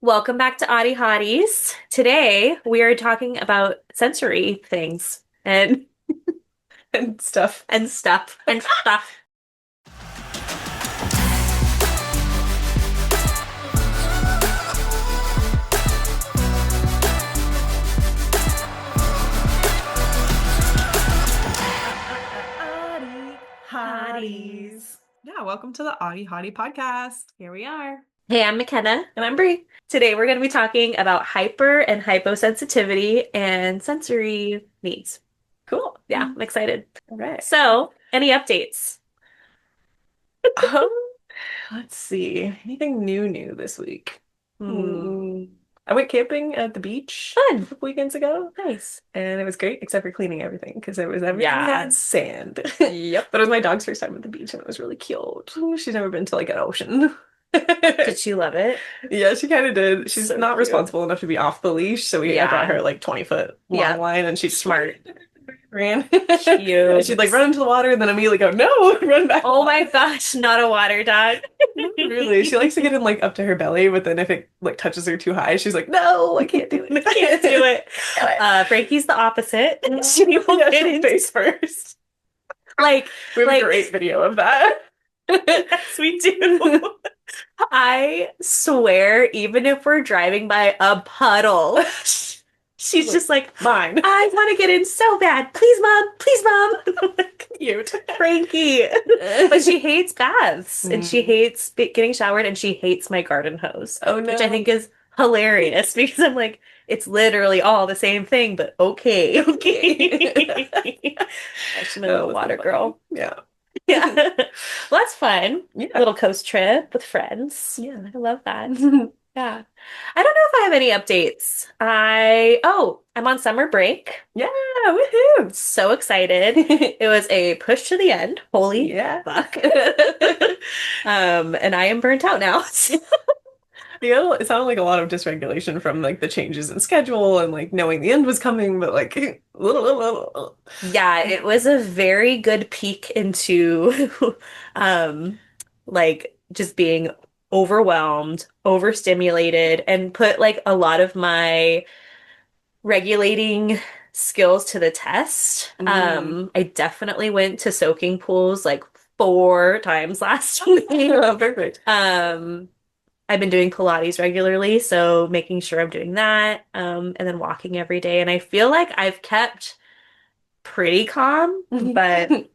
Welcome back to Audie Hotties. Today we are talking about sensory things And stuff. and stuff and stuff. Audie Hotties. Yeah, welcome to the Audie Hottie podcast. Here we are. Hey, I'm McKenna. And I'm Brie. Today we're going to be talking about hyper and hyposensitivity and sensory needs. Cool. Yeah, I'm excited. All right. So, any updates? Um, let's see. Anything new this week? Hmm. Hmm. I went camping at the beach a Fun. couple weekends ago, Nice. and it was great, except for cleaning everything because everything Yeah. had sand. Yep. But it was my dog's first time at the beach, and it was really cute. She's never been to like an ocean. Did she love it? Yeah, she kind of did. She's So not cute. responsible enough to be off the leash, so I brought Yeah. her like 20-foot long Yeah. line, and she just Smart. ran. And she'd like Cute. run into the water and then immediately go, no, run back. Oh my gosh, not a water dog. Not really. She likes to get in like up to her belly, but then if it like touches her too high, she's like, no, I can't do I it. can't do it. Do it. Frankie's the opposite. She will Yeah, get she'll in. face first. Like, We have a like, great video of that. yes, we do. I swear, even if we're driving by a puddle, she's Like, just like, mine. I want to get in so bad. Please, mom. Please, mom. I'm like, Cute. Frankie. But she hates baths and she Mm. hates getting showered and she hates my garden hose, Oh which I no. think is hilarious because I'm like, it's literally all the same thing, but okay. Okay. She's my Oh, little that's so water funny. girl. Yeah. Yeah. Well, that's fun. Yeah. Little coast trip with friends. Yeah. I love that. Yeah. I don't know if I have any updates. I'm on summer break. Yeah, woohoo! So excited. It was a push to the end. Holy Yeah. fuck. And I am burnt out now. Yeah, it sounded like a lot of dysregulation from like the changes in schedule and like knowing the end was coming, but like Yeah, it was a very good peek into um like just being overwhelmed, overstimulated, and put like a lot of my regulating skills to the test. Mm. I definitely went to soaking pools like 4 times last week. Oh, perfect. Um, I've been doing Pilates regularly, so making sure I'm doing that, and then walking every day. And I feel like I've kept pretty calm, but the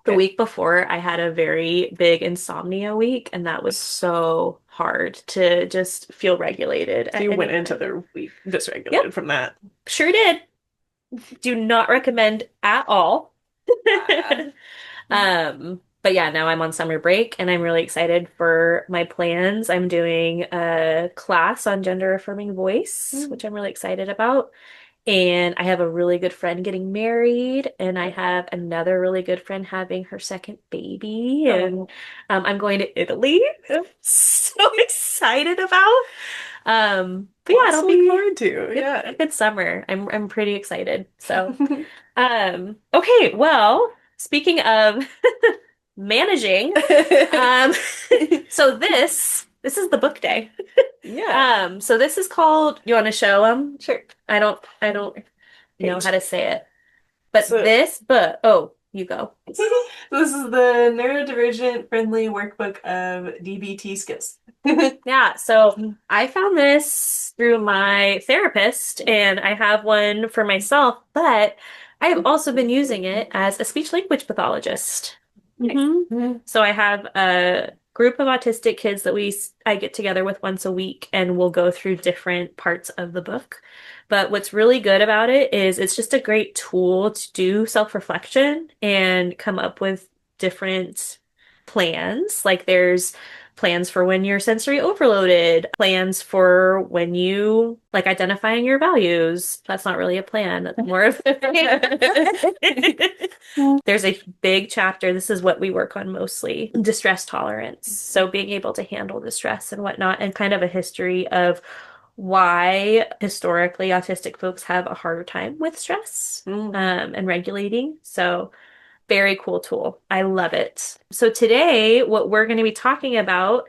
Okay. week before I had a very big insomnia week, and that was so hard to just feel regulated So at you any went into point. the week Yep, dysregulated from that. sure did. Do not recommend at all. Ah. But yeah, now I'm on summer break and I'm really excited for my plans. I'm doing a class on gender affirming voice, Mm. which I'm really excited about. And I have a really good friend getting married, and I have another really good friend having her second baby. And Oh, I'm going to Italy. I'm so excited about. But yeah, lots it'll to look be forward to. a Yeah. good summer. I'm pretty excited. So. Okay, well, speaking of managing, um, so this is the book day. Yeah, So this is called, you want to show them? sure. I don't know how Page. to say it, but So this book, oh, you go. this is the neurodivergent friendly workbook of DBT skills. Yeah, so I found this through my therapist, and I have one for myself, but I have also been using it as a speech language pathologist. Nice. So I have a group of autistic kids that I get together with once a week, and we'll go through different parts of the book. But what's really good about it is it's just a great tool to do self-reflection and come up with different plans. Like there's plans for when you're sensory overloaded, plans for when you like identifying your values. That's not really a plan. That's more of there's a big chapter. This is what we work on mostly, distress tolerance. So being able to handle distress and whatnot, and kind of a history of why historically autistic folks have a harder time with stress, Mm. and regulating. So very cool tool. I love it. So today, what we're going to be talking about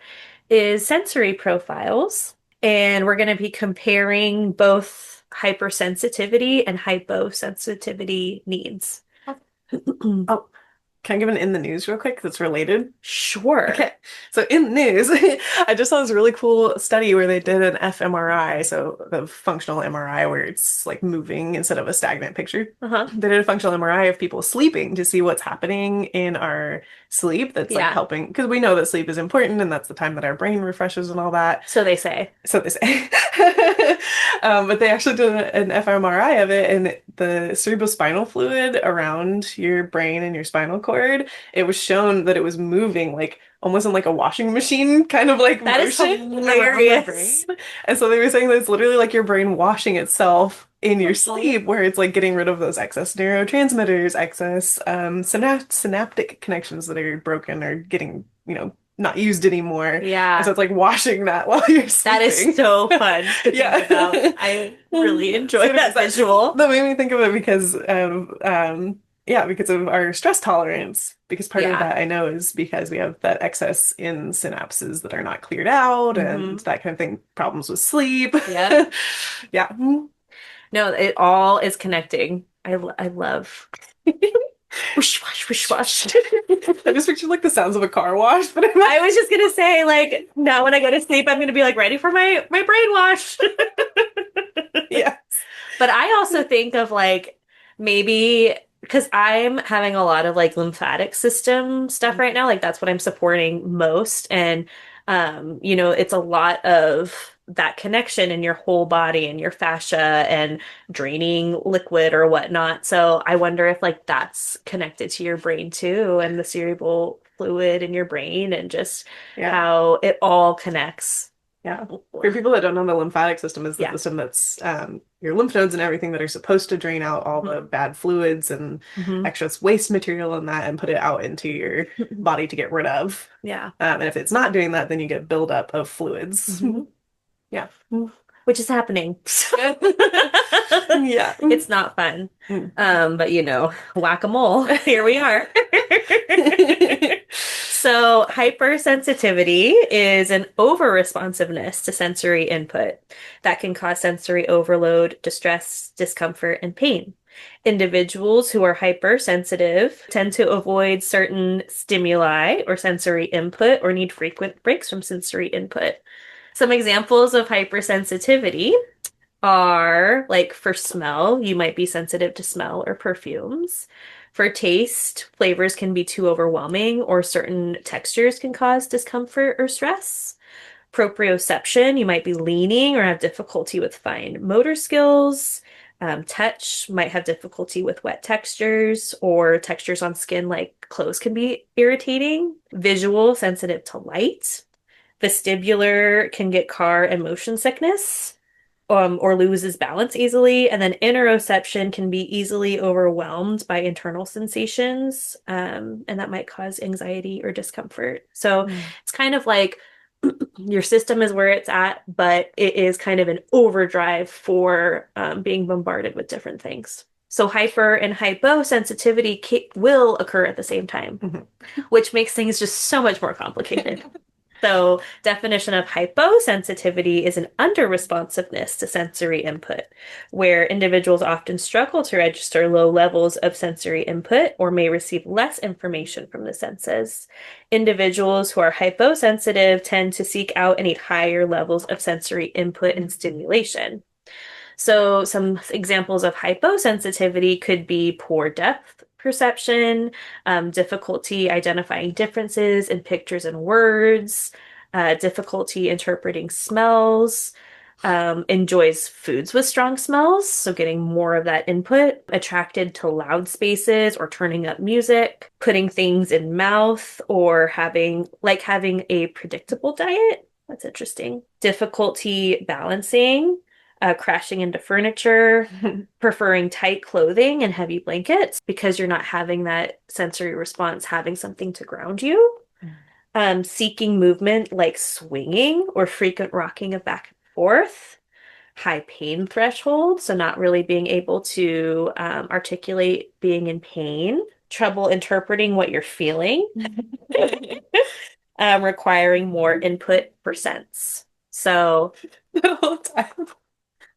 is sensory profiles. And we're going to be comparing both hypersensitivity and hyposensitivity needs. Oh, can I give an in the news real quick that's related? Sure. Okay, so in the news, I just saw this really cool study where they did an fMRI, so the functional MRI where it's like moving instead of a stagnant picture. Uh-huh. They did a functional MRI of people sleeping to see what's happening in our sleep that's like Yeah. helping, because we know that sleep is important and that's the time that our brain refreshes and all that. So they say. So they say. But they actually did an fMRI of it, and the cerebrospinal fluid around your brain and your spinal cord, it was shown that it was moving like almost in like a washing machine kind of like That is motion around the brain. hilarious. And so they were saying that it's literally like your brain washing itself in your sleep, where it's like getting rid of those excess neurotransmitters, excess synaptic connections that are broken or getting, not used anymore. And so Yeah. it's like washing that while you're That is sleeping. so fun to think Yeah. about. I really enjoy So that that, visual. that made me think of it because of yeah, because of our stress tolerance. Because part of Yeah. that I know is because we have that excess in synapses that are not cleared out and Hmm. that kind of thing, problems with sleep. Yep. Yeah. No, it all is connecting. I love whoosh wash whoosh wash. I just pictured like the sounds of a car wash, but I'm not. I was just gonna say, like, now when I go to sleep, I'm gonna be like ready for my brainwash. Yeah. But I also think of like maybe because I'm having a lot of like lymphatic system stuff right now, like that's what I'm supporting most. And it's a lot of that connection in your whole body and your fascia and draining liquid or whatnot. So I wonder if like that's connected to your brain too and the cerebral fluid in your brain and just Yeah. how it all connects. Yeah. For people that don't know, the lymphatic system is the Yeah. system that's your lymph nodes and everything that are supposed to drain out all the bad fluids and Hmm. excess waste material and that and put it out into your body to get rid of. Yeah. And if it's not doing that, then you get buildup of fluids. Hmm. Yeah. Which is happening. Yeah. It's not fun. Mm. But whack-a-mole. Here we are. So, hypersensitivity is an over-responsiveness to sensory input that can cause sensory overload, distress, discomfort, and pain. Individuals who are hypersensitive tend to avoid certain stimuli or sensory input or need frequent breaks from sensory input. Some examples of hypersensitivity are like for smell, you might be sensitive to smell or perfumes. For taste, flavors can be too overwhelming, or certain textures can cause discomfort or stress. Proprioception, you might be leaning or have difficulty with fine motor skills. Touch might have difficulty with wet textures or textures on skin like clothes can be irritating. Visual, sensitive to light. Vestibular can get car and motion sickness or loses balance easily. And then interoception can be easily overwhelmed by internal sensations, and that might cause anxiety or discomfort. So Mm. it's kind of like your system is where it's at, but it is kind of an overdrive for being bombarded with different things. So hyper and hyposensitivity will occur at the same time, Mhm. which makes things just so much more complicated. So, definition of hyposensitivity is an under-responsiveness to sensory input, where individuals often struggle to register low levels of sensory input or may receive less information from the senses. Individuals who are hyposensitive tend to seek out and need higher levels of sensory input and stimulation. So, some examples of hyposensitivity could be poor depth perception, difficulty identifying differences in pictures and words, difficulty interpreting smells, enjoys foods with strong smells, so getting more of that input, attracted to loud spaces or turning up music, putting things in mouth, or having a predictable diet. That's interesting. Difficulty balancing, crashing into furniture, preferring tight clothing and heavy blankets because you're not having that sensory response, having something to ground you. Seeking movement like swinging or frequent rocking of back and forth. High pain threshold, so not really being able to articulate being in pain. Trouble interpreting what you're feeling. Requiring more input for sense. So, The whole time.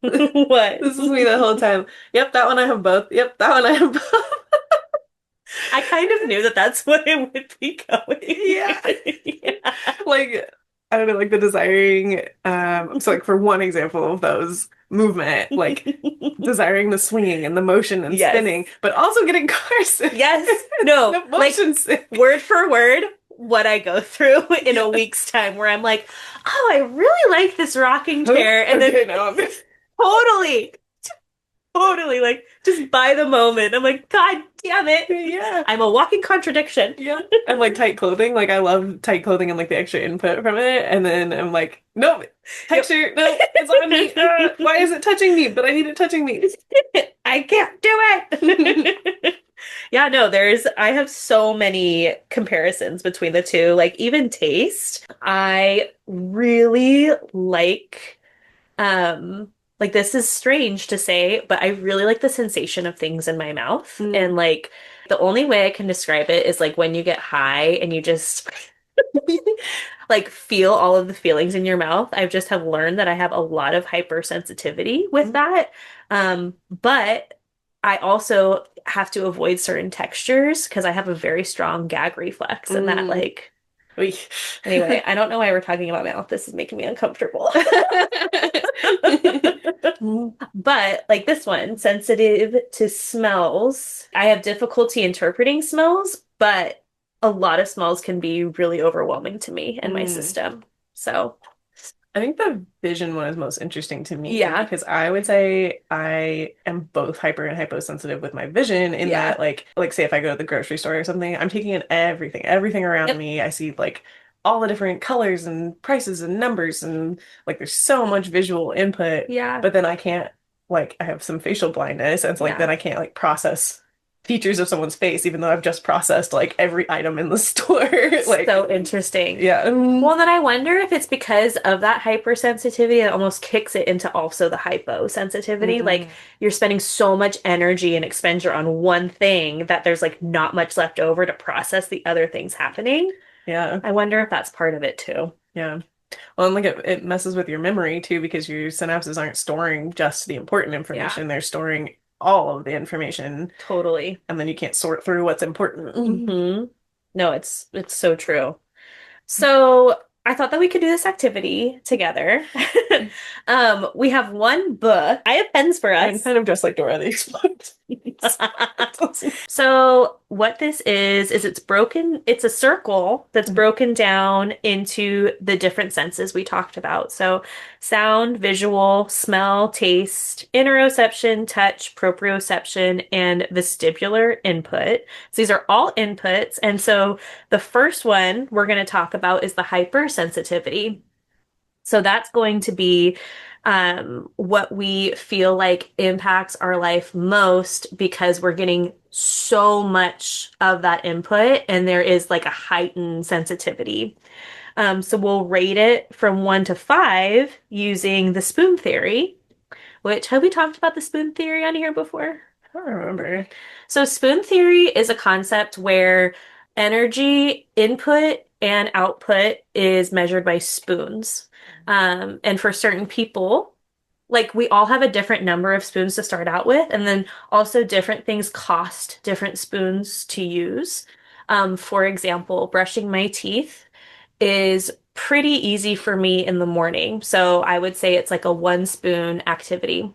what? This is me the whole time. Yep, that one I have both. Yep, that one I have both. I kind of knew that that's what it would be going. Yeah. Yeah. Like, I don't know, like the desiring, so like for one example of those movement, like desiring the swinging and the motion and Yes. spinning, but also getting car sick. Yes. No, The like motion sick. word for word, what I go through in a Yeah. week's time, where I'm like, oh, I really like this rocking chair. And then Okay, now I'm totally, totally, like just by the moment, I'm like, God damn it. yeah. I'm a walking contradiction. Yeah. And like tight clothing, like I love tight clothing and like the extra input from it. And then I'm like, nope, Yep. texture, no, it's on me. Why is it touching me? But I need it touching me. I can't do it. Yeah, no, I have so many comparisons between the two. Like even taste, I really like this is strange to say, but I really like the sensation of things in my mouth. Mm. And like the only way I can describe it is like when you get high and you just like feel all of the feelings in your mouth. I just have learned that I have a lot of hypersensitivity with that. But I also have to avoid certain textures because I have a very strong gag reflex and that Mm. like Oy. anyway, I don't know why we're talking about mouth. This is making me uncomfortable. But like this one, sensitive to smells. I have difficulty interpreting smells, but a lot of smells can be really overwhelming to me and my Mm. system. So, I think the vision one is most interesting to me yeah, because I would say I am both hyper and hyposensitive with my vision in that yeah. like say if I go to the grocery store or something, I'm taking in everything around Yep. me. I see like all the different colors and prices and numbers and like there's so much visual input, Yeah. but then I can't like I have some facial blindness and so like Yeah. then I can't like process features of someone's face even though I've just processed like every item in the store. Like So interesting. yeah. Well, then I wonder if it's because of that hypersensitivity that almost kicks it into also the hyposensitivity. Like Mm. you're spending so much energy and expenditure on one thing that there's like not much left over to process the other things happening. Yeah. I wonder if that's part of it too. Yeah. Well, and like it messes with your memory too because your synapses aren't storing just the important Yeah, information, they're storing all of the information, totally. and then you can't sort through what's important. Hmm. No, it's so true. So I thought that we could do this activity together. We have one book. I have pens for I'm us. kind of just like Dora the Explorer. So what this is it's broken, it's a circle that's broken down into the different senses we talked about. So sound, visual, smell, taste, interoception, touch, proprioception, and vestibular input. So these are all inputs. And so the first one we're going to talk about is the hypersensitivity. So that's going to be what we feel like impacts our life most because we're getting so much of that input and there is like a heightened sensitivity. So we'll rate it from 1 to 5 using the spoon theory, which have we talked about the spoon theory on here before? I don't remember. So, spoon theory is a concept where energy input and output is measured by spoons. And for certain people, like we all have a different number of spoons to start out with, and then also different things cost different spoons to use. For example, brushing my teeth is pretty easy for me in the morning. So, I would say it's like a 1 spoon activity.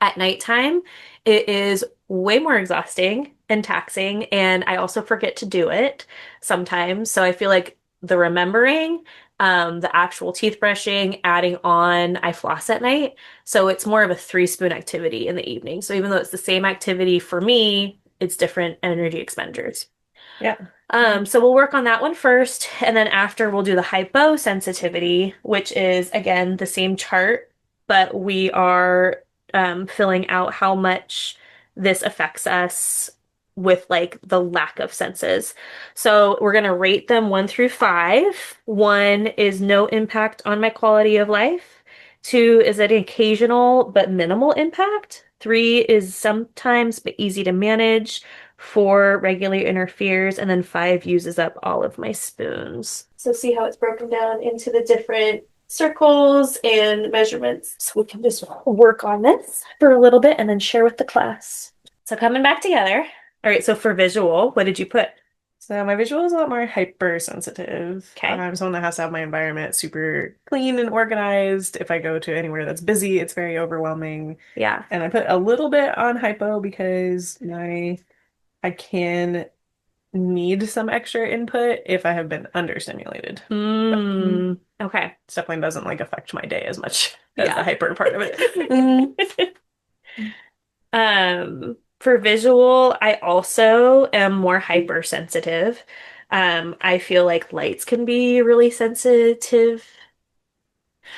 At nighttime, it is way more exhausting and taxing, and I also forget to do it sometimes. So I feel like the remembering, the actual teeth brushing, adding on, I floss at night. So it's more of a 3 spoon activity in the evening. So even though it's the same activity for me, it's different energy expenditures. Yeah. So we'll work on that one first, and then after we'll do the hyposensitivity, which is again the same chart, but we are filling out how much this affects us with like the lack of senses. So we're gonna rate them 1 through 5. 1 is no impact on my quality of life. 2 is an occasional but minimal impact. 3 is sometimes but easy to manage. 4 regularly interferes, and then 5 uses up all of my spoons. So see how it's broken down into the different circles and measurements. So we can just work on this for a little bit and then share with the class. So coming back together. All right, so for visual, what did you put? So my visual is a lot more hypersensitive. Okay. I'm someone that has to have my environment super clean and organized. If I go to anywhere that's busy, it's very overwhelming. Yeah. And I put a little bit on hypo because I can need some extra input if I have been understimulated. But Okay. it definitely doesn't like affect my day as much as the Yeah. hyper part of it. Mm. For visual, I also am more hypersensitive. I feel like lights can be really sensitive.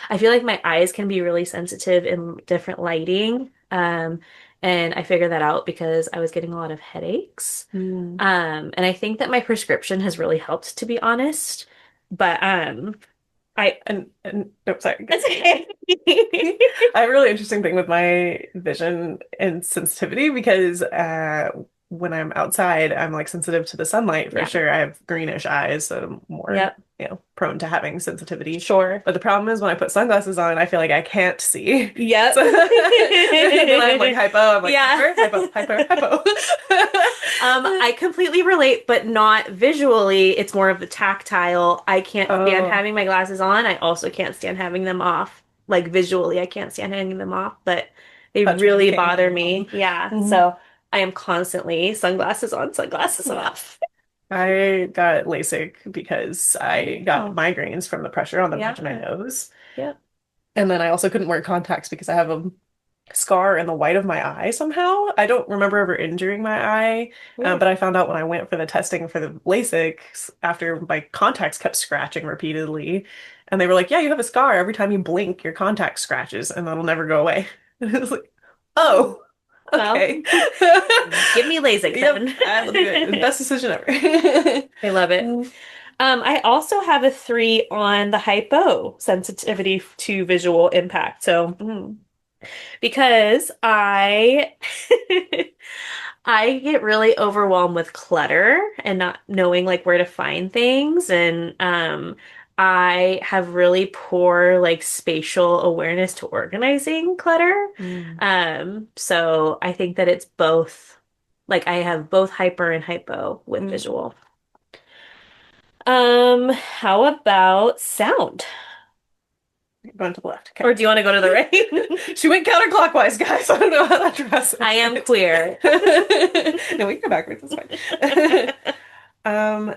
I feel like my eyes can be really sensitive in different lighting. And I figured that out because I was getting a lot of headaches. Mm. And I think that my prescription has really helped, to be honest. But I And no, sorry. That's okay. I have a really interesting thing with my vision and sensitivity because when I'm outside, I'm like sensitive to the sunlight for Yeah. sure. I have greenish eyes, so I'm more, Yep. prone to having sensitivity. Sure. But the problem is when I put sunglasses on, I feel like I can't see. Yep. So then I'm like hypo, I'm like Yeah. hyper. I completely relate, but not visually. It's more of the tactile. I can't stand Oh, having my glasses on. I also can't stand having them off. Like visually, I can't stand having them off, but they touch me, really can't have bother them me. on. Yeah. Mhm. So I am constantly sunglasses on, sunglasses off. I got LASIK because I got Oh, migraines from the pressure on the bridge of my yeah. nose. Yep. And then I also couldn't wear contacts because I have a scar in the white of my eye somehow. I don't remember ever injuring my eye, Weird. but I found out when I went for the testing for the LASIK after my contacts kept scratching repeatedly. And they were like, yeah, you have a scar. Every time you blink, your contact scratches and that'll never go away. And it was like, Oh, oh, well, okay. give me LASIK Yep, then. I'll do it. Best decision ever. I love it. Mm, I also have a 3 on the hypo sensitivity to visual impact. So, mm, because I get really overwhelmed with clutter and not knowing like where to find things and I have really poor like spatial awareness to organizing clutter. mm. So I think that it's both like I have both hyper and hypo with Mm. visual. How about sound? Going to the left. Okay. Or do you want to go to the right? She went counterclockwise, guys. I don't know how that dress would I am fit. queer. No, we can go backwards. It's fine.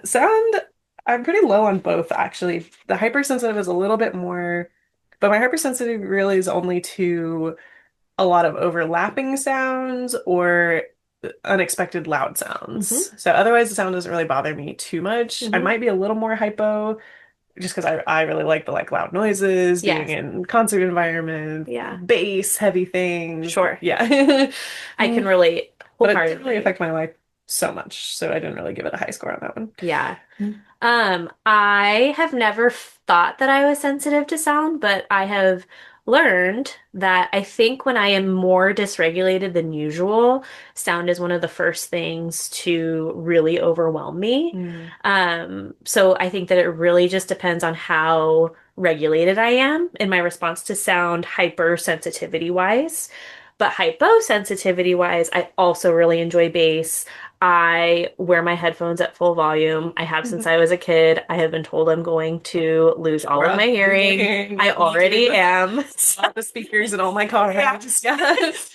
Sound, I'm pretty low on both, actually. The hypersensitive is a little bit more, but my hypersensitive really is only to a lot of overlapping sounds or unexpected loud hmm sounds. So otherwise, the sound doesn't really bother me too much. I hmm might be a little more hypo just because I really like the like loud noises, being Yes. in concert environments, Yeah. bass, heavy things. Sure. Yeah. I can Mm, relate but it didn't really wholeheartedly. affect my life so much, so I didn't really give it a high score on that one. Yeah. I have never thought that I was sensitive to sound, but I have learned that I think when I am more dysregulated than usual, sound is one of the first things to really overwhelm me. Mm. So I think that it really just depends on how regulated I am in my response to sound hypersensitivity wise. But hyposensitivity wise, I also really enjoy bass. I wear my headphones at full volume. I have since I was a kid. I have been told I'm going to lose all of my Rough hearing. hearing, I yep, me too. already am. All the speakers in all my cars. Yeah.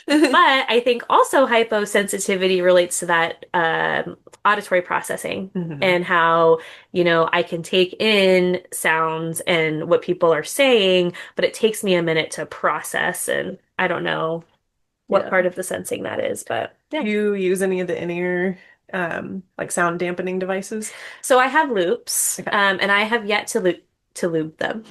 But I think also hyposensitivity relates to that auditory processing Mhm. and how, I can take in sounds and what people are saying, but it takes me a minute to process. And I don't know what Yeah. part of the sensing that is, but Do yeah. you use any of the in-ear like sound dampening devices? So I have loops, Okay. and I have yet to loop them.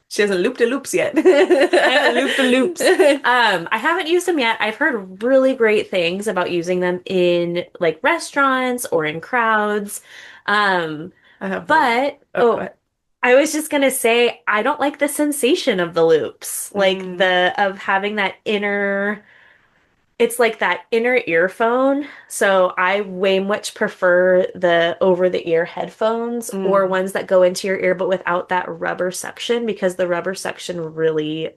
She hasn't looped the loops yet. I haven't looped the loops. I haven't used them yet. I've heard really great things about using them in like restaurants or in crowds. Um, I have the but go oh, ahead. I was just gonna say I don't like the sensation of the loops, like Mm, the of having that it's like that inner earphone. So I way much prefer the over-the-ear headphones or Mm. ones that go into your ear but without that rubber suction because the rubber suction really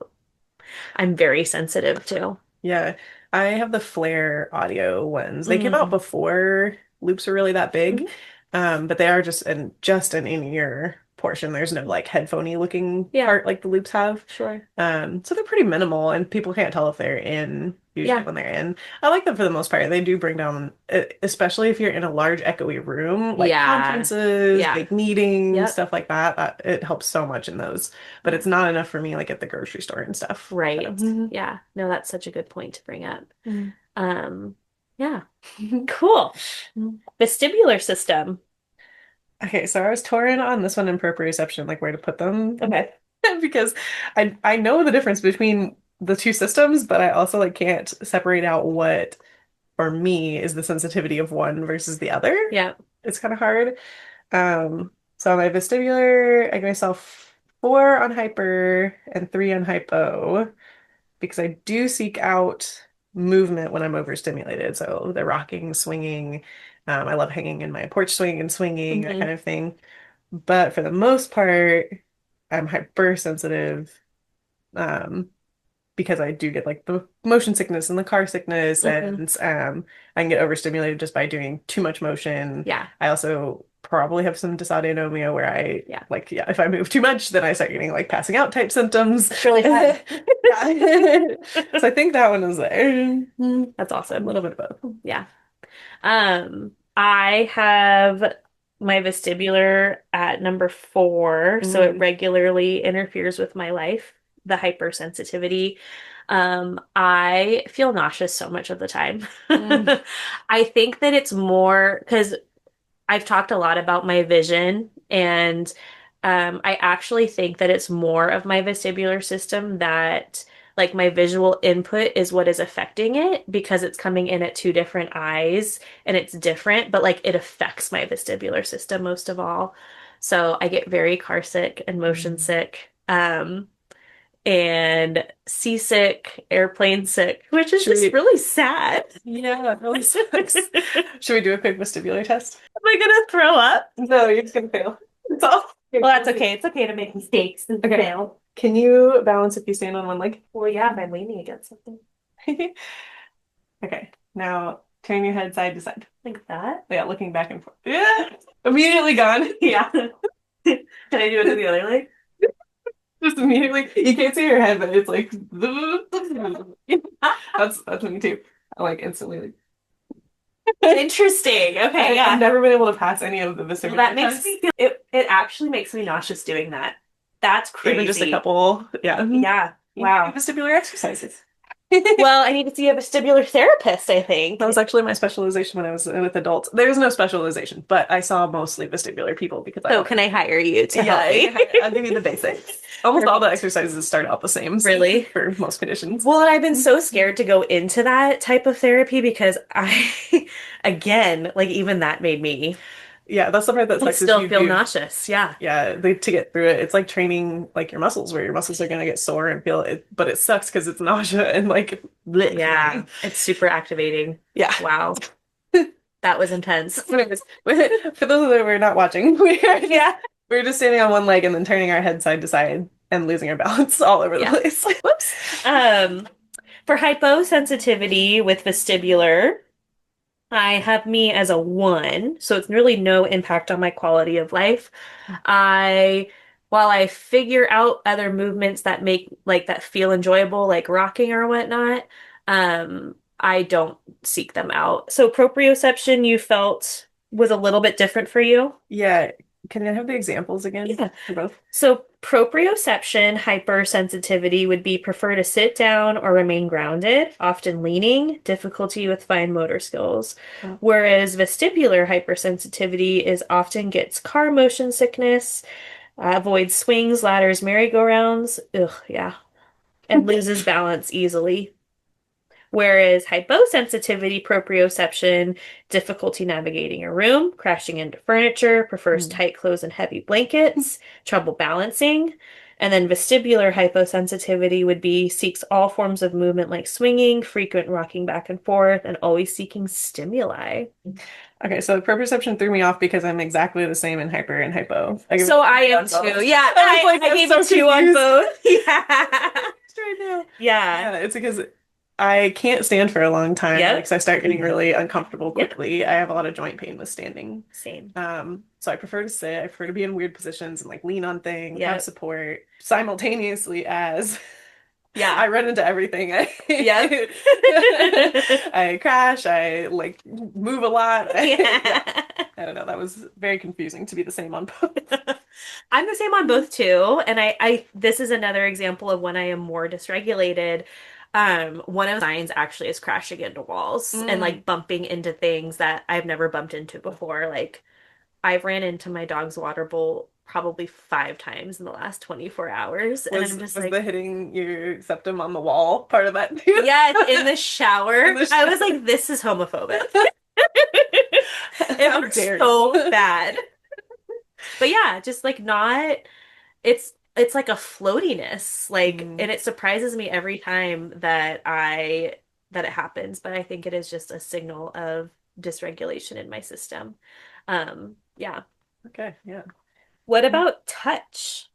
I'm very sensitive to. Yeah, I have the Flare audio ones. They came out Mm. before loops were really that big, Mhm. but they are just an in-ear portion. There's no like headphoney looking Yeah, part like the loops have. sure. So they're pretty minimal, and people can't tell if they're in usually Yeah. when they're in. I like them for the most part. They do bring down, especially if you're in a large echoey room, like Yeah. conferences, Yeah. big meetings, Yep. stuff like that. It helps so much in those, but Yeah. it's not enough for me like at the grocery store and stuff. Right. So. Yeah. No, that's such a good point to bring up. Mhm. Um, yeah. Cool. Vestibular system. Okay, so I was torn on this one in proprioception, like where to put them, Okay. because I know the difference between the two systems, but I also like can't separate out what for me is the sensitivity of one versus the other. Yeah. It's kind of hard. So on my vestibular, I give myself 4 on hyper and 3 on hypo because I do seek out movement when I'm overstimulated. So the rocking, swinging. I love hanging in my porch swing and swinging, that Hmm. kind of thing. But for the most part, I'm hypersensitive um, because I do get like the motion sickness and the car sickness, Hmm. and I can get overstimulated just by doing too much motion. Yeah. I also probably have some dysautonomia where I Yeah. like, yeah, if I move too much, then I start getting like passing out type symptoms. It's really fun. Yeah. So I think that one is there. That's A awesome. little bit of both. Yeah. I have my vestibular at number 4, so it Mm, regularly interferes with my life, the hypersensitivity. I feel nauseous so much of the time. mm, I think that it's more because I've talked a lot about my vision, and I actually think that it's more of my vestibular system that, like, my visual input is what is affecting it because it's coming in at two different eyes and it's different, but like it affects my vestibular system most of all. So I get very car sick and motion mm. sick. And seasick, airplane sick, which is Should just we? really sad. Yeah, that really sucks. Should we do a quick vestibular test? Am I gonna throw up? No, you're just gonna fail. It's all. Well, that's okay. It's okay to make mistakes and Okay. fail. Can you balance if you stand on one leg? Well, yeah, if I'm leaning against something Okay. Now turn your head side to side. like that. Yeah, looking back and forth. Yeah. Immediately gone. Yeah. Can I do it to the other leg? Just immediately. You can't see your head, but it's like that's me too. I like instantly. Interesting. Okay, I've yeah. never been able to pass any of the Well, that vestibular makes me tests. feel it actually makes me nauseous doing that. That's Even just a crazy. couple. Yeah. Yeah. You can do Wow. vestibular exercises. Well, I need to see a vestibular therapist, I think. That was actually my specialization when I was with adults. There's no specialization, but I saw mostly vestibular people because I So wanted. can I hire you to Yeah, help me? I'll give you the basics. Almost all the Perfect. exercises start out the same Really? for most conditions. Well, and I've been so scared to go into that type of therapy because again, like even that made me Yeah, that's the part that like sucks is still you feel do. nauseous. Yeah. Yeah, to get through it, it's like training like your muscles, where your muscles are gonna get sore and feel it, but it sucks because it's nausea and like bleh Yeah. feeling. It's super activating. Yeah. Wow. That was intense. Anyways, for those that were not watching, Yeah. we're just standing on one leg and then turning our head side to side and losing our balance all over the Yeah. place. Whoops. For hyposensitivity with vestibular, I have me as a 1, so it's really no impact on my quality of life. I, while I figure out other movements that make like that feel enjoyable, like rocking or whatnot, I don't seek them out. So proprioception you felt was a little bit different for you? Yeah, can I have the examples again Yeah. for both? So proprioception hypersensitivity would be prefer to sit down or remain grounded, often leaning, difficulty with fine motor skills. Oh. Whereas vestibular hypersensitivity is often gets car motion sickness, avoids swings, ladders, merry-go-rounds, ugh, yeah, and loses balance easily. Whereas hyposensitivity proprioception, difficulty navigating a room, crashing into furniture, prefers Mm. tight clothes and heavy blankets, trouble balancing. And then vestibular hyposensitivity would be seeks all forms of movement like swinging, frequent rocking back and forth, and always seeking stimuli. Okay, so proprioception threw me off because I'm exactly the same in hyper and hypo. I give it So I am on too. both. Yeah, I was like, I I'm gave so it two on confused. both. Yeah. Right now. Yeah. Yeah, it's because I can't stand for a long time. Like, Yep. so I start getting really uncomfortable Yep. quickly. I have a lot of joint pain with standing. Same. So I prefer to sit. I prefer to be in weird positions and like lean on things, have Yep. support, simultaneously as Yeah. I run into everything. Yep. I crash. I like move a lot. Yeah. Yeah. I don't know. That was very confusing to be the same on both. I'm the same on both too. And this is another example of when I am more dysregulated. One of the signs actually is crashing into walls and Mm. like bumping into things that I've never bumped into before. Like I've ran into my dog's water bowl probably 5 times in the last 24 hours. And I'm just Was the like, hitting your septum on the wall part of that too? yes, in the In shower. the I was shower. like, this is homophobic. It How hurts dare so you? bad. But yeah, just like not it's like a floatiness. Like Mm, and it surprises me every time that it happens, but I think it is just a signal of dysregulation in my system. Yeah. okay, yeah. What about touch?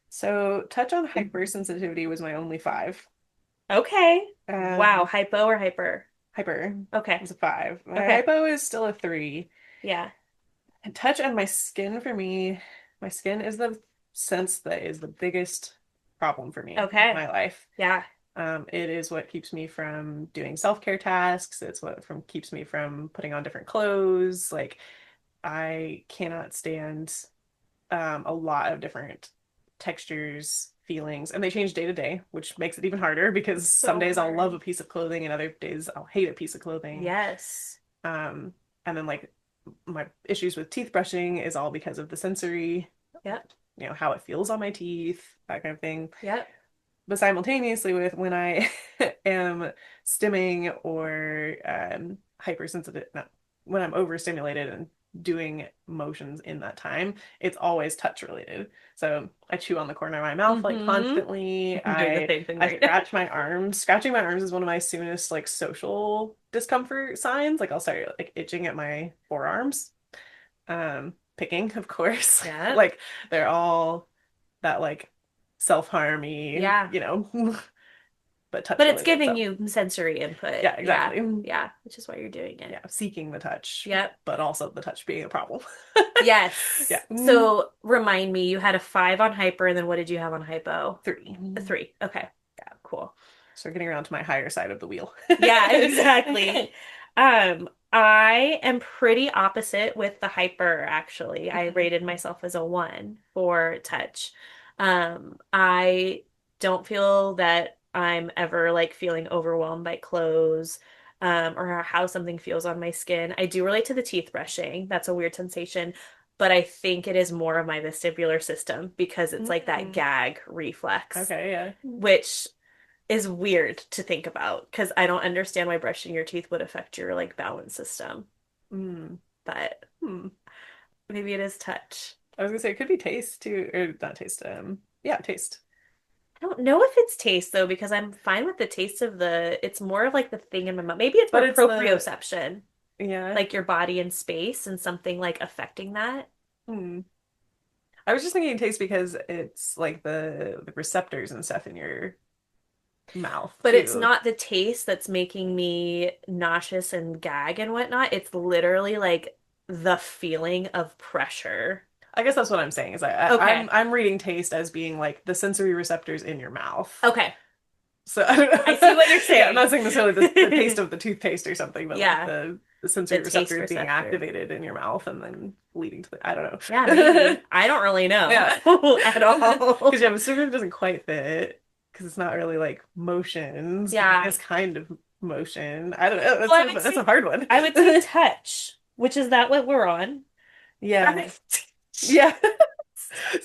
So touch on hypersensitivity was my only five. Okay. Wow, Um, hypo or hyper? hyper Okay. was a five. My Okay. hypo is still a three. Yeah. And touch on my skin for me, my skin is the sense that is the biggest problem for me in Okay. my life. Yeah. It is what keeps me from doing self-care tasks. It's what from keeps me from putting on different clothes. Like I cannot stand a lot of different textures, feelings, and they change day to day, which makes it even harder because some So days I'll love hard. a piece of clothing and other days I'll hate a piece of clothing. Yes. Um, and then like my issues with teeth brushing is all because of the sensory, Yep. how it feels on my teeth, that kind of thing. Yep. But simultaneously with when I am stimming or hypersensitive, no, when I'm overstimulated and doing motions in that time, it's always touch related. So I chew on the corner of my mouth like Mm-hmm. constantly. I'm doing the same thing I right now. scratch my arms. Scratching my arms is one of my soonest like social discomfort signs. Like I'll start like itching at my forearms. Picking, of course. Yep. Like they're all that like self-harmy, Yeah. but touch But it's related. giving So you sensory input. yeah, Yeah. exactly. Yeah. Which is why you're doing it. Yeah, seeking the touch, Yep. but also the touch being a problem. Yeah. Yes. So remind me, you had a 5 on hyper, and then what did you have on hypo? Three. A 3. Okay. Yeah, cool. So getting around to my higher side of the wheel. Yeah, exactly. I am pretty opposite with the hyper, actually. I rated myself as a 1 for touch. I don't feel that I'm ever like feeling overwhelmed by clothes, or how something feels on my skin. I do relate to the teeth brushing. That's a weird sensation, but I think it is more of my vestibular system because it's like that Mm. gag reflex, Okay, yeah. which is weird to think about because I don't understand why brushing your teeth would affect your like balance system, Mm. but Hmm. maybe it is touch. I was gonna say it could be taste too, or not taste. Yeah, taste. I don't know if it's taste though because I'm fine with the taste of it's more of like the thing in my mouth. Maybe it's But more it's the proprioception, yeah. like your body in space and something like affecting that. Hmm. I was just thinking taste because it's like the receptors and stuff in your mouth But it's too. not the taste that's making me nauseous and gag and whatnot. It's literally like the feeling of pressure. I guess that's what I'm saying is Okay. I'm reading taste as being like the sensory receptors in your mouth. Okay. So I don't I see know. what you're Yeah, I'm saying. not saying necessarily the taste of the toothpaste or something, but like Yeah, the the sensory taste receptors being receptor. activated in your mouth and then leading to the I don't Yeah, know. maybe. I don't really know Yeah. at Because all. yeah, vestibular doesn't quite fit because it's not really like motions, but it Yeah. is kind of motion. I don't know. So That's a hard one. I would say touch, which is that what we're on? Yeah. Touch. Yeah.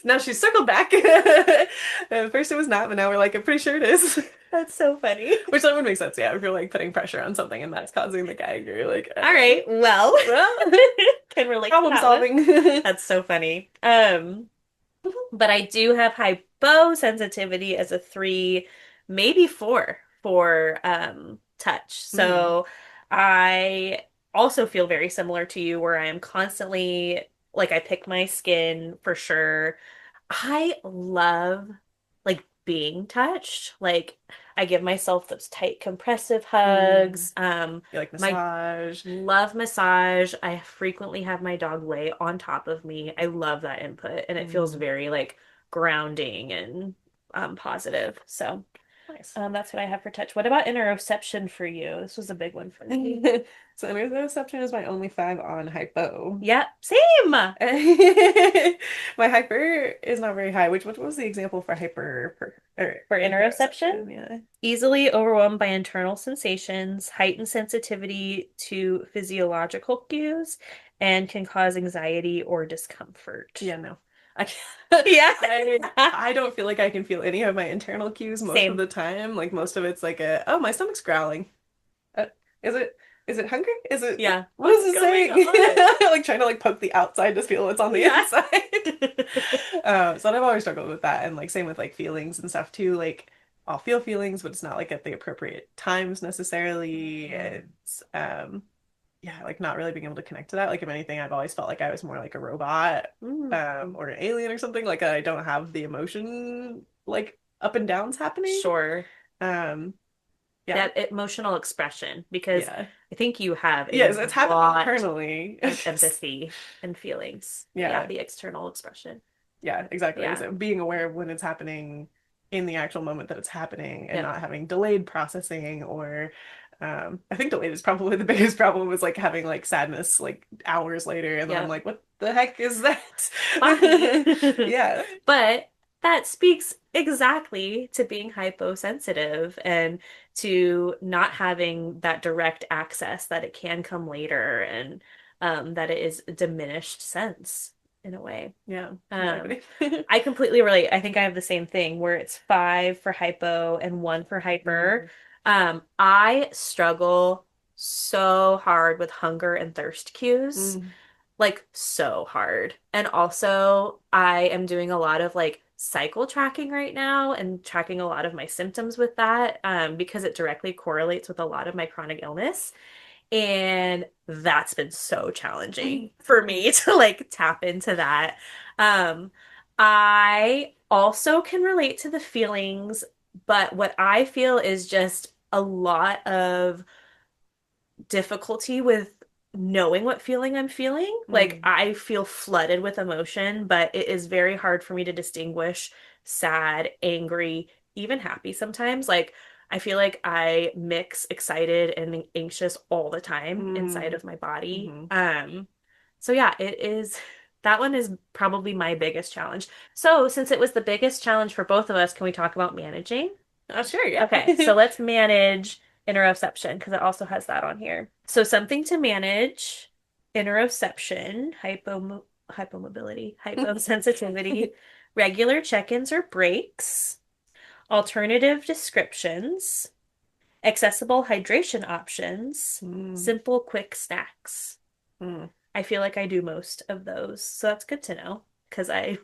Now she's circled back. At first it was not, but now we're like, I'm pretty sure it is. That's so funny. Which that would make sense, yeah. If you're like putting pressure on something and that's causing the gag, you're like, All right, well, well, can relate to problem that one. solving. That's so funny. But I do have hyposensitivity as a three, maybe four for touch. Mm, So I also feel very similar to you where I am constantly like I pick my skin for sure. I love like being touched. Like I give myself those tight compressive mm. hugs. You like My massage? love massage. I frequently have my dog lay on top of me. I love that input and it feels Mm, very like grounding and positive. So nice. that's what I have for touch. What about interoception for you? This was a big one for me. So interoception is my only five on hypo. Yep, same. My hyper is not very high. Which what was the example for hyper or For interoception, interoception? Yeah. easily overwhelmed by internal sensations, heightened sensitivity to physiological cues, and can cause anxiety or discomfort. Yeah, no. I can't, Yeah. I don't feel like I can feel any of my internal cues most of Same. the time. Like most of it's like a oh my stomach's growling. Uh, is it hungry? Is it Yeah. what is What's it going saying? on? Like trying to like poke the outside to feel what's on the Yeah. inside. So I've always struggled with that, and like same with like feelings and stuff too. Like I'll feel feelings, but it's not like at the appropriate times necessarily. It's yeah, like not really being able to connect to that. Like if anything, I've always felt like I was more like a robot, Mm, or an alien or something. Like I don't have the emotion like up and downs happening. sure. Um, yeah, That emotional expression, because yeah. I think you have a Yes, it's happening lot internally. of Just, empathy and feelings. Yeah, yeah, the external expression. yeah, exactly. Yeah. So being aware of when it's happening in the actual moment that it's happening and Yep. not having delayed processing or I think delayed is probably the biggest problem was like having like sadness like hours later and then I'm Yep. like, what the heck is that? Fine. Yeah. But that speaks exactly to being hyposensitive and to not having that direct access, that it can come later and that it is a diminished sense in a way. Yeah, Um, exactly. I completely relate. I think I have the same thing where it's five for hypo and one for hyper. Mm, I struggle so hard with hunger and thirst cues, mm, like so hard. And also, I am doing a lot of like cycle tracking right now and tracking a lot of my symptoms with that, because it directly correlates with a lot of my chronic illness. And that's been so challenging for me to like tap into that. Um, I also can relate to the feelings, but what I feel is just a lot of difficulty with knowing what feeling I'm feeling. Like mm, I feel flooded with emotion, but it is very hard for me to distinguish sad, angry, even happy sometimes. Like I feel like I mix excited and anxious all the time inside mm, of my body. mm. So yeah, it is that one is probably my biggest challenge. So since it was the biggest challenge for both of us, can we talk about managing? Oh, sure, yeah. Okay, so let's manage interoception because it also has that on here. So something to manage interoception, hypomobility, hyposensitivity, regular check-ins or breaks, alternative descriptions, accessible hydration options, Mm, simple quick snacks. mm. I feel like I do most of those, so that's good to know because I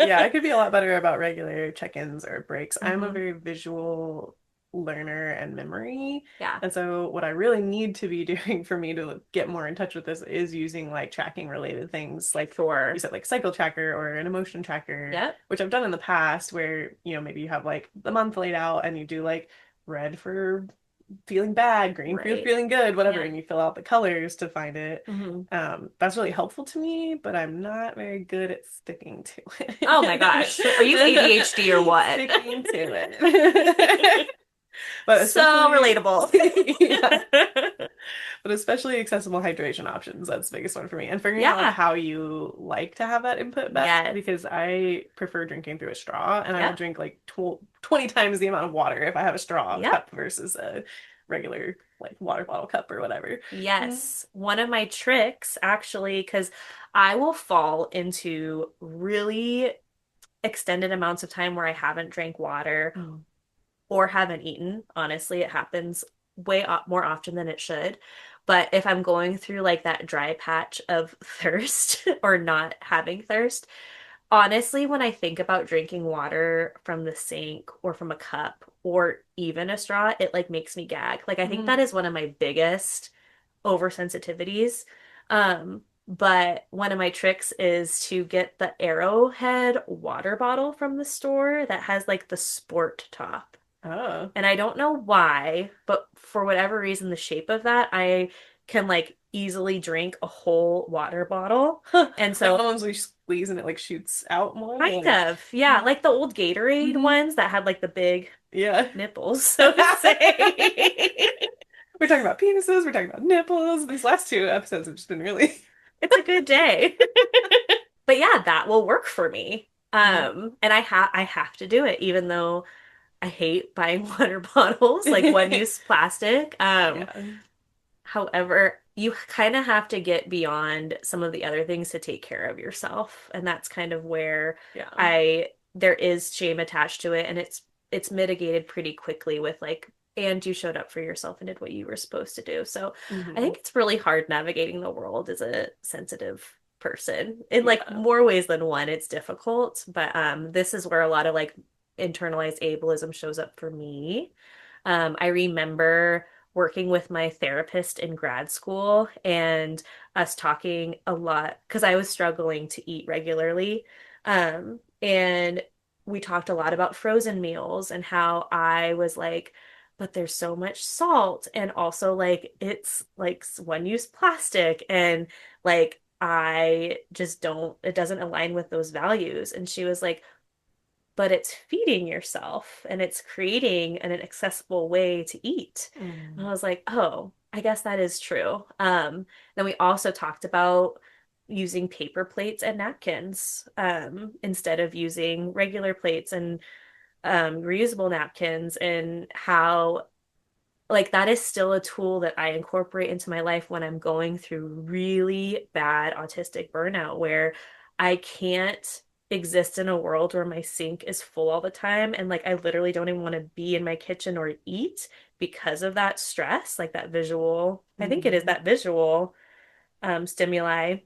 Yeah, I could be a lot better about regular check-ins or breaks. I'm a Mhm. very visual learner and memory. Yeah, And so what I really need to be doing for me to get more in touch with this is using like tracking related things like you sure. said like cycle tracker or an emotion tracker, Yep. which I've done in the past where, maybe you have like the month laid out and you do like red for feeling bad, green for Right. feeling good, whatever, Yeah. and you fill out the colors to find it. hmm That's really helpful to me, but I'm not very good at sticking to Oh my gosh. Are you ADHD or it. what? Sticking to it. But So especially, relatable. yeah, but especially accessible hydration options. That's the biggest one for me. And figuring out like Yeah. how you like to have that input best, Yes. because I prefer drinking through a straw and I will Yep. drink like 20 times the amount of water if I have a straw Yep. cup versus a regular like water bottle cup or whatever. Mm. Yes. One of my tricks, actually, because I will fall into really extended amounts of time where I haven't drank water Mm. or haven't eaten. Honestly, it happens more often than it should. But if I'm going through like that dry patch of thirst or not having thirst, Honestly, when I think about drinking water from the sink or from a cup or even a straw, it like makes me gag. Like I think that Mm. is one of my biggest oversensitivities. But one of my tricks is to get the Arrowhead water bottle from the store that has like the sport top. Oh. And I don't know why, but for whatever reason, the shape of that, I can like easily drink a whole water bottle. Huh. And Like so the ones where you squeeze and it like shoots out more. kind Like, of, yeah, like the old Gatorade hmm. ones that had like the big Yeah. nipples, so to say. We're talking about penises, we're talking about nipples. These last two episodes have just been really. It's a good day. But yeah, that will work for me. Mhm. And I have to do it, even though I hate buying water bottles, like one-use plastic. Yeah. However, you kind of have to get beyond some of the other things to take care of yourself. And that's kind of where Yeah. there is shame attached to it, and it's mitigated pretty quickly with like, and you showed up for yourself and did what you were supposed to do. So I Hmm. think it's really hard navigating the world as a sensitive person in like Yeah. more ways than one. It's difficult, but this is where a lot of like internalized ableism shows up for me. I remember working with my therapist in grad school and us talking a lot because I was struggling to eat regularly. And we talked a lot about frozen meals and how I was like, but there's so much salt and also like it's like one-use plastic and like I just don't, it doesn't align with those values. And she was like, but it's feeding yourself and it's creating an accessible way to eat. And Mm. I was like, oh, I guess that is true. Then we also talked about using paper plates and napkins instead of using regular plates and reusable napkins, and how like that is still a tool that I incorporate into my life when I'm going through really bad autistic burnout where I can't exist in a world where my sink is full all the time and like I literally don't even want to be in my kitchen or eat because of that stress, like that visual, I think it is Mhm. that visual stimuli.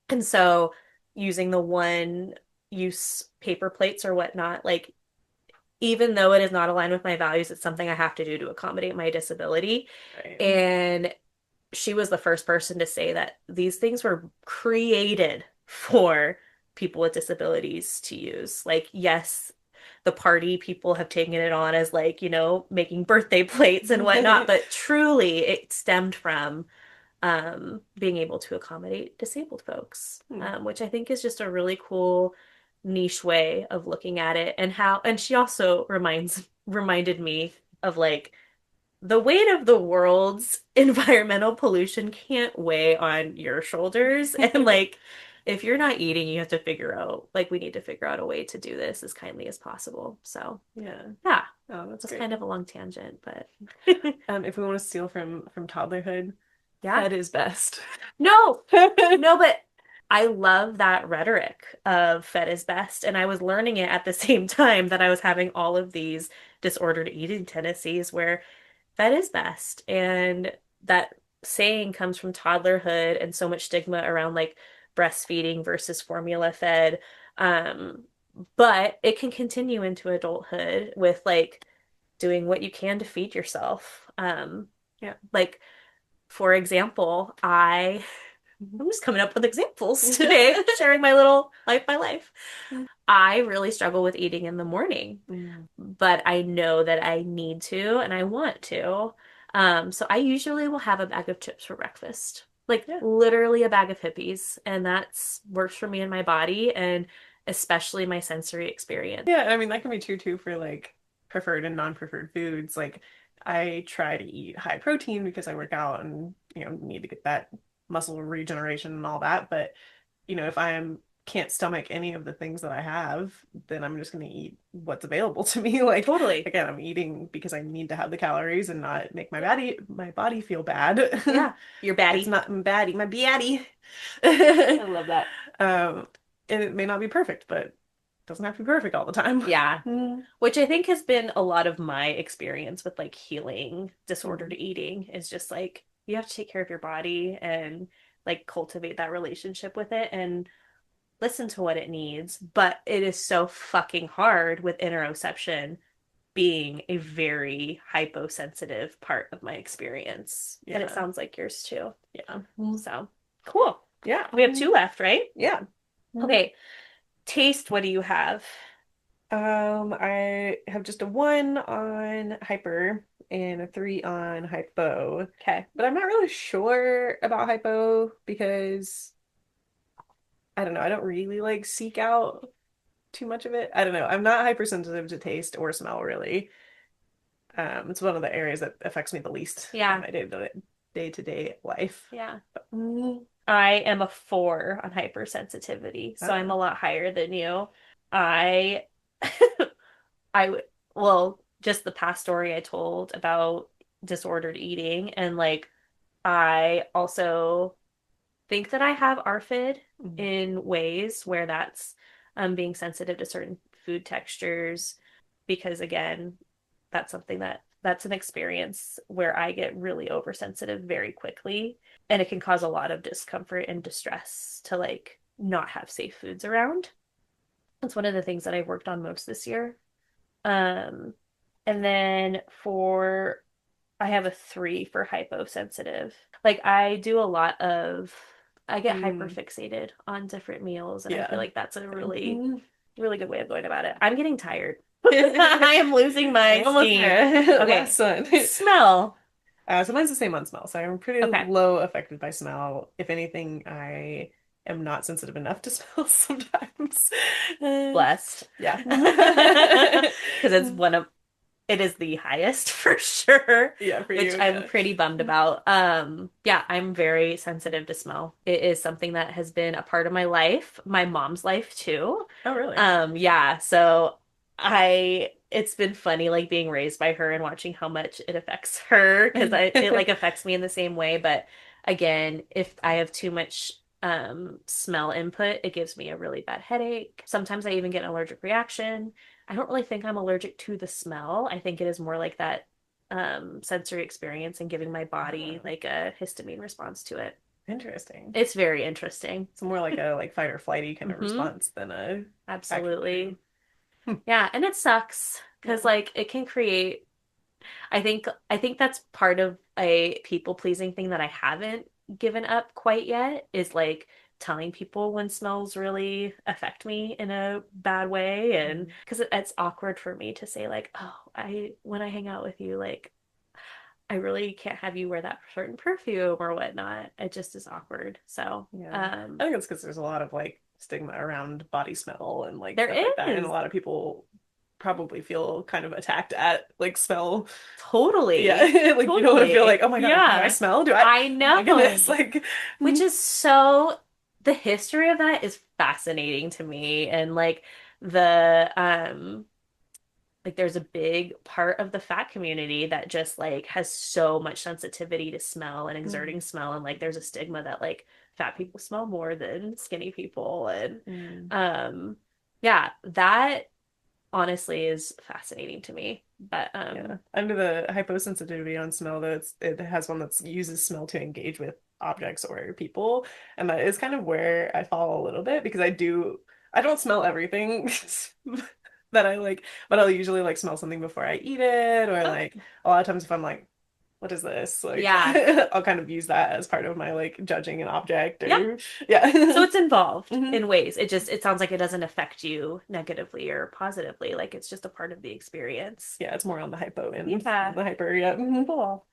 And so using the one use paper plates or whatnot, like even though it is not aligned with my values, it's something I have to do to accommodate my disability. Right. And she was the first person to say that these things were created for people with disabilities to use. Like, yes, the party people have taken it on as like, making birthday plates and whatnot, but truly it stemmed from being able to accommodate disabled folks, Hmm. which I think is just a really cool niche way of looking at it. And she also reminded me of like the weight of the world's environmental pollution can't weigh on your shoulders. And like, if you're not eating, you have to figure out, like, we need to figure out a way to do this as kindly as possible. So, Yeah. yeah, Oh, that's that's great. kind of a long tangent, but If we want to steal from toddlerhood, yeah. Fed is best. No, no, but I love that rhetoric of fed is best. And I was learning it at the same time that I was having all of these disordered eating tendencies where fed is best. And that saying comes from toddlerhood and so much stigma around like breastfeeding versus formula fed. Um, but it can continue into adulthood with like doing what you can to feed yourself. Yeah. Like for example, I'm just coming up with examples today, sharing my little life by life. I really struggle with eating in the morning, Mm. but I know that I need to and I want to. So I usually will have a bag of chips for breakfast, like Yeah. literally a bag of hippies, and that's works for me and my body and especially my sensory experience. Yeah, I mean that can be true too for like preferred and non-preferred foods. Like I try to eat high protein because I work out and need to get that muscle regeneration and all that. But if I am can't stomach any of the things that I have, then I'm just gonna eat what's available to me. Like Totally. again, I'm eating because I need to have the calories and not make my body feel bad. Yeah, you're It's batty. not baddie, my baddie. I love that. Um, and it may not be perfect, but it doesn't have to be perfect all the time. Yeah. Mm. Which I think has been a lot of my experience with like healing disordered Mhm. eating is just like you have to take care of your body and like cultivate that relationship with it. And listen to what it needs, but it is so fucking hard with interoception being a very hyposensitive part of my experience. And it Yeah. sounds like yours too. Yeah. So cool. Yeah. We have two left, right? Yeah. Okay. Taste, what do you have? I have just a 1 on hyper and a 3 on hypo, Okay. but I'm not really sure about hypo because I don't know, I don't really like seek out too much of it. I don't know. I'm not hypersensitive to taste or smell really. It's one of the areas that affects me the least in Yeah. my day-to-day life. Yeah. But, I am a 4 on hypersensitivity, so I'm a oh. lot higher than you. I I would, well, just the past story I told about disordered eating, and like I also think that I have ARFID Mm. in ways where that's being sensitive to certain food textures, because again, that's an experience where I get really oversensitive very quickly, and it can cause a lot of discomfort and distress to like not have safe foods around. It's one of the things that I've worked on most this year. Um, and then for I have a 3 for hyposensitive. Like I get Mm. hyperfixated on different meals, and I feel Yeah. like that's a really, Mm. really good way of going about it. I'm getting tired. I am losing my We're almost steam. there. Okay. Last one. Smell. So mine's the same on smell. So I'm pretty Okay. low affected by smell. If anything, I am not sensitive enough to smell sometimes. Uh, Blessed. yeah. Because it is the highest for sure, Yeah, for which you, I'm yeah. pretty bummed about. Yeah, I'm very sensitive to smell. It is something that has been a part of my life, my mom's life too. Oh, really? Yeah, so it's been funny like being raised by her and watching how much it affects her because it like affects me in the same way. But again, if I have too much smell input, it gives me a really bad headache. Sometimes I even get an allergic reaction. I don't really think I'm allergic to the smell. I think it is more like that sensory experience and giving my body Uh, like a histamine response to it. Interesting. It's very interesting. It's more like a like fight or flighty kind of Hmm. response than a actually. Absolutely. Hmm. Yeah, and it sucks because Yeah. like it can create I think that's part of a people pleasing thing that I haven't given up quite yet is like telling people when smells really affect me in a bad way, and Mm. because it's awkward for me to say like, oh, I when I hang out with you, like I really can't have you wear that certain perfume or whatnot. It just is awkward. So, Yeah. I think it's because there's a lot of like stigma around body smell and like there stuff like that. And a is lot of people probably feel kind of attacked at like smell. Yeah. totally, Like you don't want to feel like, totally, oh my God, do I yeah, smell? Do I? I Oh my goodness. know. Like, Which is so the history of that is fascinating to me, and like there's a big part of the fat community that just like has so much sensitivity to smell and mm, exerting smell, and like there's a stigma that like fat people smell more than skinny people, and mm, um yeah, that honestly is fascinating to me, but yeah. Under the hyposensitivity on smell, though, it has one that uses smell to engage with objects or people, and that is kind of where I fall a little bit because I don't smell everything that I like, but I'll usually like smell something before I eat it, or oh like a lot of times if I'm like, what is this? Like, yeah, I'll kind of use that as part of my like judging an object yeah. or So yeah. it's involved Mhm. in ways. It sounds like it doesn't affect you negatively or positively. Like it's just a part of the experience. Yeah, it's more on the hypo end than Yeah. the hyper. Yeah. Mhm. Cool.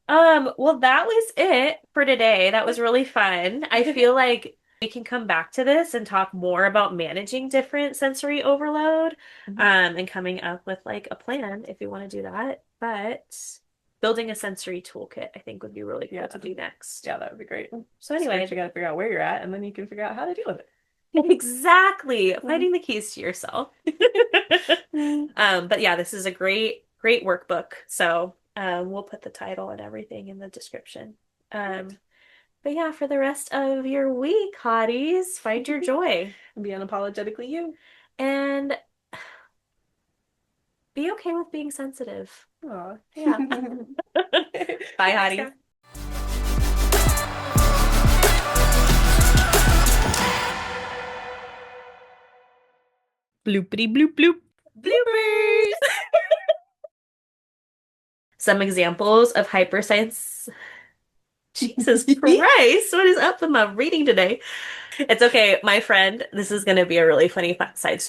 Well, that was it for today. That was really fun. I feel like we can come back to this and talk more about managing different sensory overload, and coming up with like a plan if you want to do that. But building a sensory toolkit, I think would be really cool Yeah. to do next. Yeah, that would be great. So Just first anyway, you got to figure out where you're at, and then you can figure out how to deal with exactly. it. Finding the keys to yourself. Mhm. But yeah, this is a great, great workbook. So we'll put the title and everything in the description. Perfect. But yeah, for the rest of your week, hotties, find your joy And be unapologetically you. and be okay with being sensitive. Aw. Yeah. Bye, Thanks, hotties. guys. Bloopity bloop bloop. Bloopers! Some examples of hypersense. Jesus Christ, what is up with my reading today? It's okay, my friend. This is going to be a really funny side.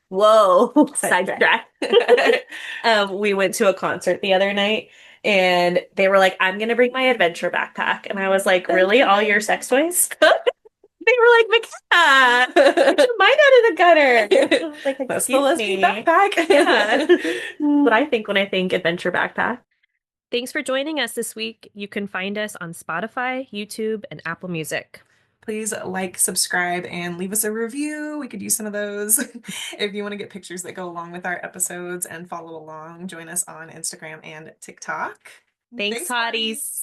Whoa, Sidetrack. sidetrack. We went to a concert the other night and they were like, I'm gonna bring my adventure backpack. And I was like, really? All your sex toys? They were like, McKenna, get your mind out of the gutter. I was like, That's the excuse lesbian me. backpack. Yeah. What I think when I think adventure backpack. Thanks for joining us this week. You can find us on Spotify, YouTube, and Apple Music. Please like, subscribe, and leave us a review. We could use some of those. If you want to get pictures that go along with our episodes and follow along, join us on Instagram and TikTok. Thanks, Thanks, hotties. hotties.